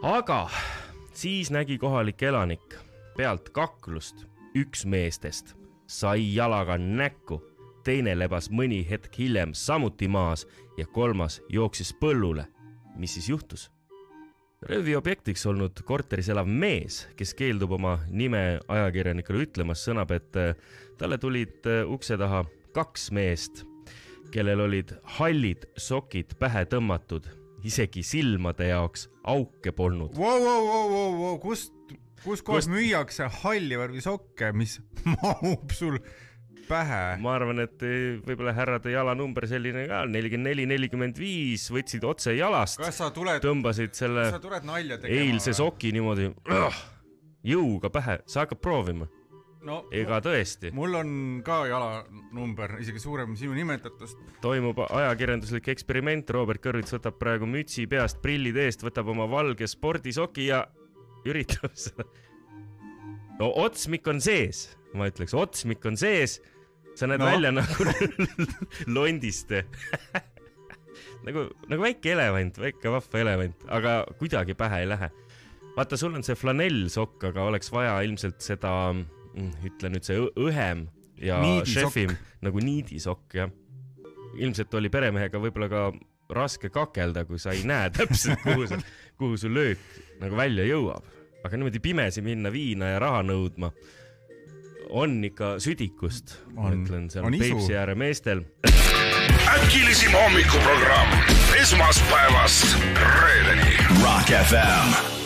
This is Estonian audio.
Aga siis nägi kohalik elanik pealt kaklust üks meestest, sai jalaga näkku, teine lebas mõni hetk hiljem samuti maas ja kolmas jooksis põllule. Mis siis juhtus? Röövi objektiks olnud korteris elav mees, kes keeldub oma nime ajakirjanikule ütlemas, sõnab, et talle tulid ukse taha 2 meest, kellel olid hallid sokid pähe tõmmatud, isegi silmade jaoks auke polnud. Wow. Kus kohas müüakse halli värvi sokke, mis mahub sul pähe? Ma arvan, et võib-olla härrade jalanumber selline ka, 44-45, võtsid otse jalast, tõmbasid selle eilse soki niimoodi jõuga pähe, sa hakkad proovima. No, ega tõesti. Mul on ka jalanumber, isegi suurem sinu nimetatust. Toimub ajakirjanduslik eksperiment, Robert Kõrvits võtab praegu mütsi peast, prillid eest, võtab oma valge spordisoki ja üritab seda. No otsmik on sees, ma ütleks, otsmik on sees, sa näed välja nagu londiste. nagu väike elevant, väike vahva elevant, aga kuidagi pähe ei lähe. Vaata, sul on see flanellsokk, aga oleks vaja ilmselt seda, ütle nüüd see õhem ja šefim, nagu niidisokk, jah. Ilmselt oli peremehega võib-olla ka raske kakelda, kui sa ei näe täpselt, kuhu su löök nagu välja jõuab. Aga niimoodi pimesi minna viina ja raha nõudma on ikka südikust, ma ütlen, seal Peipsi ääre meestel. Äkilisim hommikuprogramm esmaspäevast reedeni. Rock FM.